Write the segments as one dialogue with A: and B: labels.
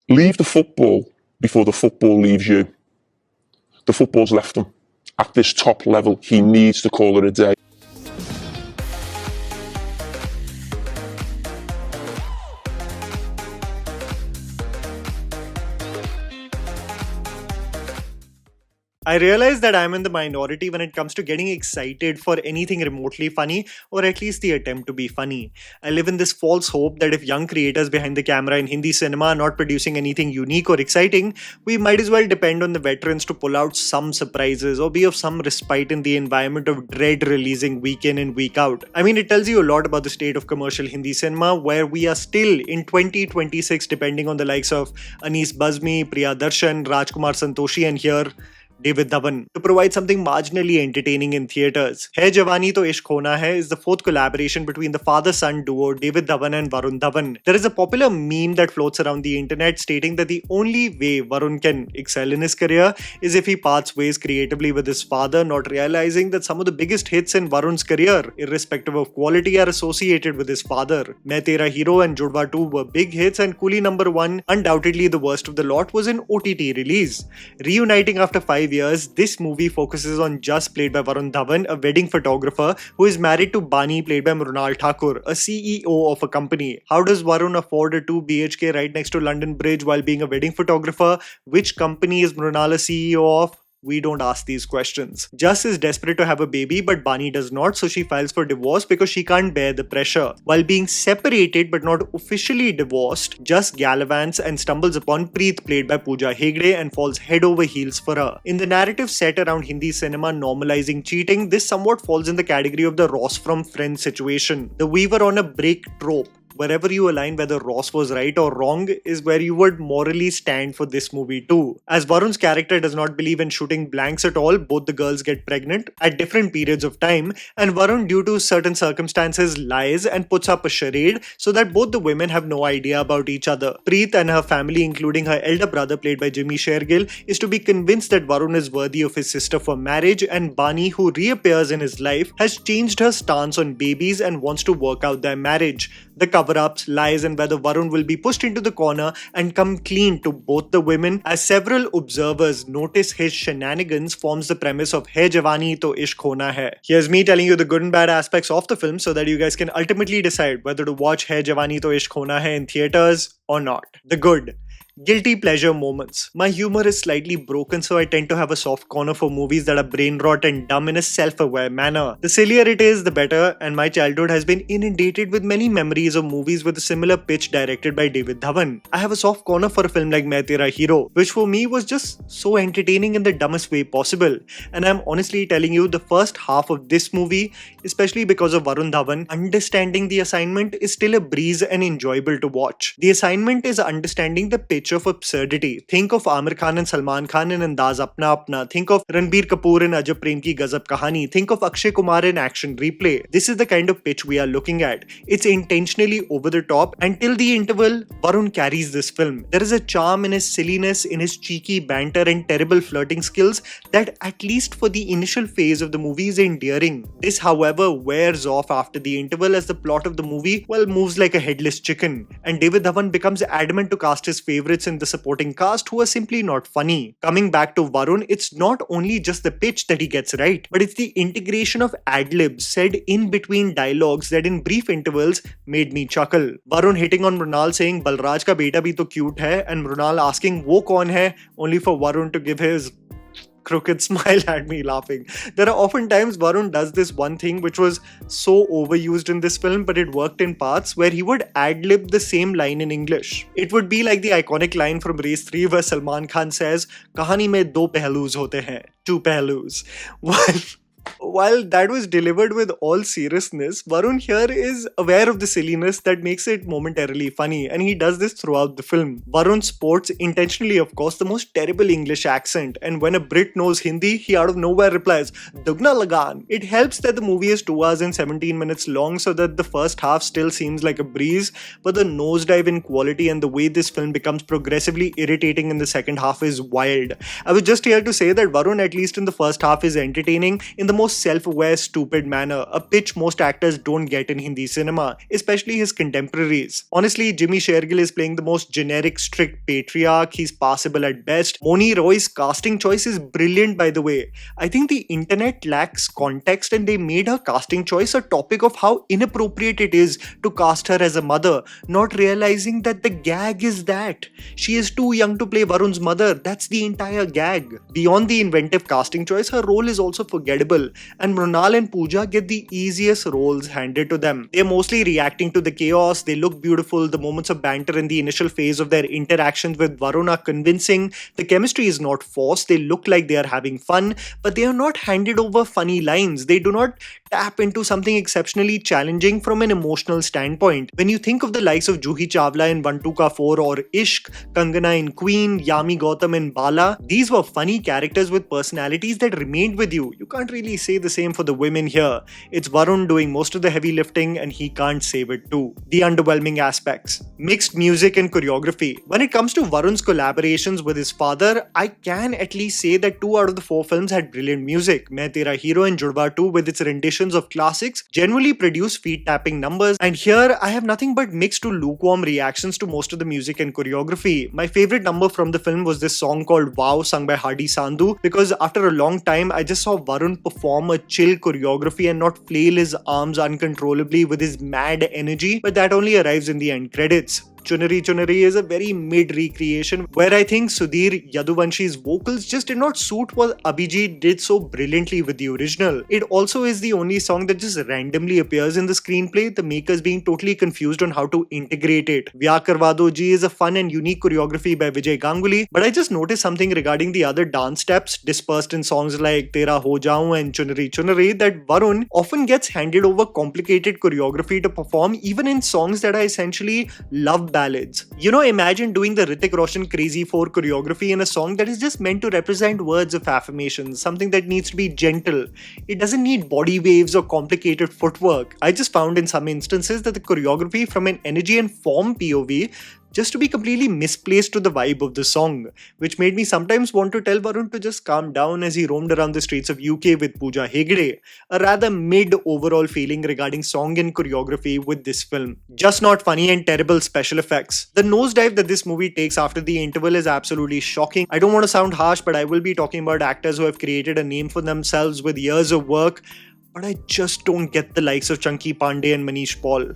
A: Leave the football before the football leaves you. The football's left him. At this top level, he needs to call it a day.
B: I realize that I'm in the minority when it comes to getting excited for anything remotely funny, or at least the attempt to be funny. I live in this false hope that if young creators behind the camera in Hindi cinema are not producing anything unique or exciting, we might as well depend on the veterans to pull out some surprises or be of some respite in the environment of dread releasing week in and week out. I mean, it tells you a lot about the state of commercial Hindi cinema, where we are still in 2026 depending on the likes of Anis Bazmi, Priya Darshan, Rajkumar Santoshi, and here David Dhawan to provide something marginally entertaining in theatres. Hai Jawani Toh Ishq Hona Hai is the fourth collaboration between the father-son duo David Dhawan and Varun Dhawan. There is a popular meme that floats around the internet stating that the only way Varun can excel in his career is if he parts ways creatively with his father, not realizing that some of the biggest hits in Varun's career, irrespective of quality, are associated with his father. Main Tera Hero and Judwa 2 were big hits, and Coolie number 1, undoubtedly the worst of the lot, was an OTT release. Reuniting after 5 years, this movie focuses on Jas, played by Varun Dhawan, a wedding photographer who is married to Bani, played by Mrunal Thakur, a CEO of a company. How does Varun afford a 2 BHK right next to London Bridge while being a wedding photographer? Which company is Mrunal a CEO of? We don't ask these questions. Jas is desperate to have a baby, but Bani does not, so she files for divorce because she can't bear the pressure. While being separated but not officially divorced, Jas gallivants and stumbles upon Preet, played by Pooja Hegde, and falls head over heels for her. In the narrative set around Hindi cinema normalizing cheating, this somewhat falls in the category of the Ross from Friends situation. The weaver on a break trope. Wherever you align whether Ross was right or wrong is where you would morally stand for this movie too. As Varun's character does not believe in shooting blanks at all, both the girls get pregnant at different periods of time, and Varun, due to certain circumstances, lies and puts up a charade so that both the women have no idea about each other. Preet and her family, including her elder brother played by Jimmy Shergill, is to be convinced that Varun is worthy of his sister for marriage, and Bani, who reappears in his life, has changed her stance on babies and wants to work out their marriage. The cover-ups, lies, and whether Varun will be pushed into the corner and come clean to both the women, as several observers notice his shenanigans, forms the premise of Hai Jawani Toh Ishq Hona Hai. Here's me telling you the good and bad aspects of the film so that you guys can ultimately decide whether to watch Hai Jawani Toh Ishq Hona Hai in theatres or not. The good. Guilty pleasure moments. My humor is slightly broken, so I tend to have a soft corner for movies that are brain rot and dumb in a self-aware manner. The sillier it is, the better, and my childhood has been inundated with many memories of movies with a similar pitch directed by David Dhawan. I have a soft corner for a film like Main Tera Hero, which for me was just so entertaining in the dumbest way possible. And I'm honestly telling you, the first half of this movie, especially because of Varun Dhawan, understanding the assignment is still a breeze and enjoyable to watch. The assignment is understanding the pitch of absurdity. Think of Amir Khan and Salman Khan in Andaz Apna Apna. Think of Ranbir Kapoor in Ajab Prem Ki Gazab Kahani. Think of Akshay Kumar in Action Replay. This is the kind of pitch we are looking at. It's intentionally over the top, and till the interval, Varun carries this film. There is a charm in his silliness, in his cheeky banter and terrible flirting skills that, at least for the initial phase of the movie, is endearing. This, however, wears off after the interval as the plot of the movie, moves like a headless chicken, and David Dhawan becomes adamant to cast his favorites in the supporting cast who are simply not funny. Coming back to Varun, it's not only just the pitch that he gets right, but it's the integration of ad-libs said in between dialogues that in brief intervals made me chuckle. Varun hitting on Mrunal saying Balraj ka beta bhi to cute hai, and Mrunal asking wo kaun hai, only for Varun to give his crooked smile at me laughing. There are often times Varun does this one thing which was so overused in this film, but it worked in parts, where he would ad-lib the same line in English. It would be like the iconic line from Race 3 where Salman Khan says, "Kahani mein do pehlus hote hain, two pehlus." While that was delivered with all seriousness, Varun here is aware of the silliness that makes it momentarily funny, and he does this throughout the film. Varun sports, intentionally of course, the most terrible English accent, and when a Brit knows Hindi, he out of nowhere replies, "Dugna lagan." It helps that the movie is 2 hours and 17 minutes long, so that the first half still seems like a breeze, but the nosedive in quality and the way this film becomes progressively irritating in the second half is wild. I was just here to say that Varun, at least in the first half, is entertaining. In the most self-aware, stupid manner, a pitch most actors don't get in Hindi cinema, especially his contemporaries. Honestly, Jimmy Shergill is playing the most generic, strict patriarch. He's passable at best. Moni Roy's casting choice is brilliant, by the way. I think the internet lacks context and they made her casting choice a topic of how inappropriate it is to cast her as a mother, not realizing that the gag is that she is too young to play Varun's mother. That's the entire gag. Beyond the inventive casting choice, her role is also forgettable, and Mrunal and Pooja get the easiest roles handed to them. They're mostly reacting to the chaos, they look beautiful, the moments of banter in the initial phase of their interactions with Varun are convincing, the chemistry is not forced, they look like they are having fun, but they are not handed over funny lines. They do not tap into something exceptionally challenging from an emotional standpoint. When you think of the likes of Juhi Chawla in 1-2-Ka-4 or Ishq, Kangana in Queen, Yami Gautam in Bala, these were funny characters with personalities that remained with you. You can't really say the same for the women here. It's Varun doing most of the heavy lifting and he can't save it too. The underwhelming aspects. Mixed music and choreography. When it comes to Varun's collaborations with his father, I can at least say that 2 out of the 4 films had brilliant music. Main Tera Hero and Judwa 2 with its renditions of classics generally produce feet-tapping numbers, and here I have nothing but mixed to lukewarm reactions to most of the music and choreography. My favorite number from the film was this song called Wow, sung by Hardy Sandhu, because after a long time I just saw Varun perform a chill choreography and not flail his arms uncontrollably with his mad energy, but that only arrives in the end credits. Chunari Chunari is a very mid recreation where I think Sudhir Yaduvanshi's vocals just did not suit what Abhijit did so brilliantly with the original. It also is the only song that just randomly appears in the screenplay, the makers being totally confused on how to integrate it. Vyah Karwa Do Ji is a fun and unique choreography by Vijay Ganguly, but I just noticed something regarding the other dance steps dispersed in songs like Tera Ho Jaun and Chunari Chunari that Varun often gets handed over complicated choreography to perform even in songs that are essentially love ballads. You know, imagine doing the Hrithik Roshan Crazy 4 choreography in a song that is just meant to represent words of affirmation, something that needs to be gentle. It doesn't need body waves or complicated footwork. I just found in some instances that the choreography from an energy and form POV just to be completely misplaced to the vibe of the song, which made me sometimes want to tell Varun to just calm down as he roamed around the streets of UK with Pooja Hegde. A rather mid overall feeling regarding song and choreography with this film. Just not funny and terrible special effects. The nosedive that this movie takes after the interval is absolutely shocking. I don't want to sound harsh, but I will be talking about actors who have created a name for themselves with years of work, but I just don't get the likes of Chunky Pandey and Manish Paul.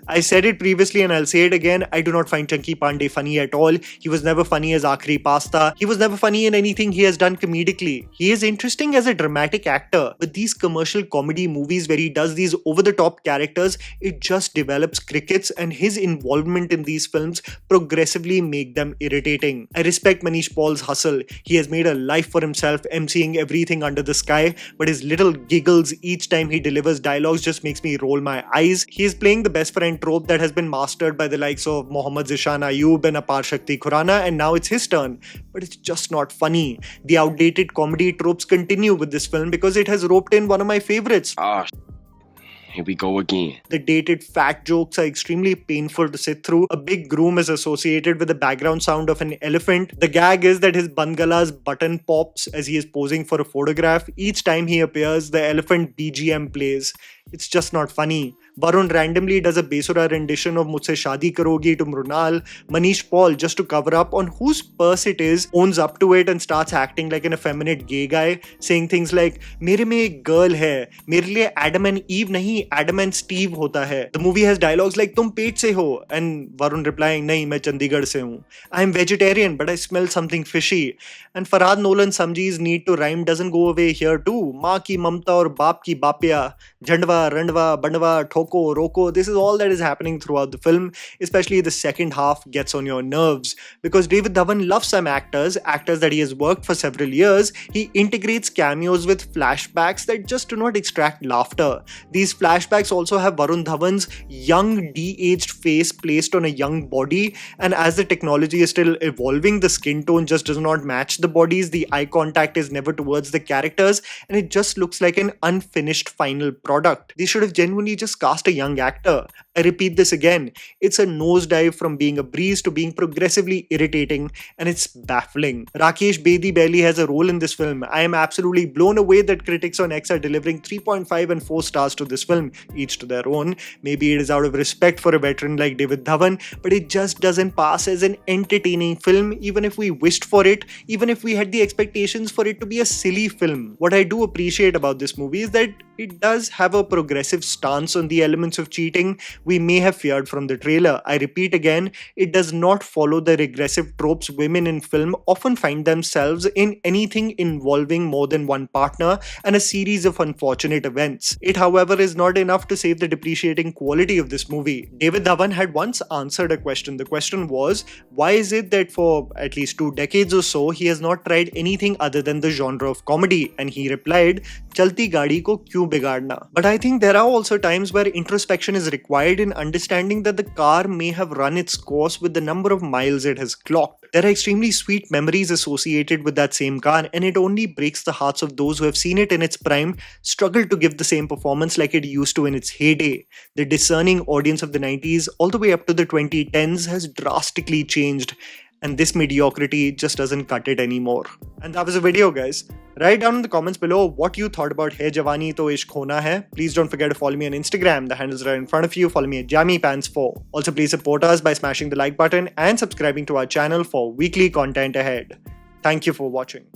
B: I said it previously and I'll say it again, I do not find Chunky Pandey funny at all. He was never funny as Aakhri Pasta. He was never funny in anything he has done comedically. He is interesting as a dramatic actor, but these commercial comedy movies where he does these over-the-top characters, it just develops crickets, and his involvement in these films progressively make them irritating. I respect Manish Paul's hustle. He has made a life for himself emceeing everything under the sky, but his little giggles each time he delivers dialogues just makes me roll my eyes. He is playing the best friend trope that has been mastered by the likes of Mohammad Zishan Ayub and Apar Shakti Khurana, and now it's his turn. But it's just not funny. The outdated comedy tropes continue with this film because it has roped in one of my favorites.
C: Here we go again.
B: The dated fat jokes are extremely painful to sit through. A big groom is associated with the background sound of an elephant. The gag is that his bangala's button pops as he is posing for a photograph. Each time he appears, the elephant BGM plays. It's just not funny. Varun randomly does a Besura rendition of Mujhse Shaadi Karogi to Mrunal. Manish Paul, just to cover up on whose purse it is, owns up to it and starts acting like an effeminate gay guy, saying things like, "Mere mein ek girl hai, mere liye Adam and Eve nahi, Adam and Steve hota hai." The movie has dialogues like, "Tum pet se ho," and Varun replying, "Nahi, main Chandigarh se hu. I am vegetarian, but I smell something fishy." And Farhad Nolan Samji's need to rhyme doesn't go away here too. Maa ki mamta aur baap ki bapya, Jhandwa, Randwa, Bandwa, Thoko, Roko. This is all that is happening throughout the film. Especially the second half gets on your nerves. Because David Dhawan loves some actors that he has worked for several years. He integrates cameos with flashbacks that just do not extract laughter. These flashbacks also have Varun Dhawan's young, de-aged face placed on a young body. And as the technology is still evolving, the skin tone just does not match the bodies. The eye contact is never towards the characters. And it just looks like an unfinished final product. They should have genuinely just cast cast a young actor. I repeat this again. It's a nosedive from being a breeze to being progressively irritating, and it's baffling. Rakesh Bedi barely has a role in this film. I am absolutely blown away that critics on X are delivering 3.5 and 4 stars to this film, each to their own. Maybe it is out of respect for a veteran like David Dhawan, but it just doesn't pass as an entertaining film, even if we wished for it, even if we had the expectations for it to be a silly film. What I do appreciate about this movie is that it does have a progressive stance on the elements of cheating we may have feared from the trailer. I repeat again, it does not follow the regressive tropes women in film often find themselves in anything involving more than one partner and a series of unfortunate events. It, however, is not enough to save the depreciating quality of this movie. David Dhawan had once answered a question. The question was, why is it that for at least 2 decades or so, he has not tried anything other than the genre of comedy? And he replied, Chalti gaadi ko kyun bigadna? But I think there are also times where introspection is required in understanding that the car may have run its course with the number of miles it has clocked. There are extremely sweet memories associated with that same car, and it only breaks the hearts of those who have seen it in its prime struggle to give the same performance like it used to in its heyday. The discerning audience of the 90s all the way up to the 2010s has drastically changed, and this mediocrity just doesn't cut it anymore. And that was the video, guys. Write down in the comments below what you thought about Hai Jawani Toh Ishq Hona Hai. Please don't forget to follow me on Instagram. The handle's right in front of you. Follow me at JammyPants4. Also, please support us by smashing the like button and subscribing to our channel for weekly content ahead. Thank you for watching.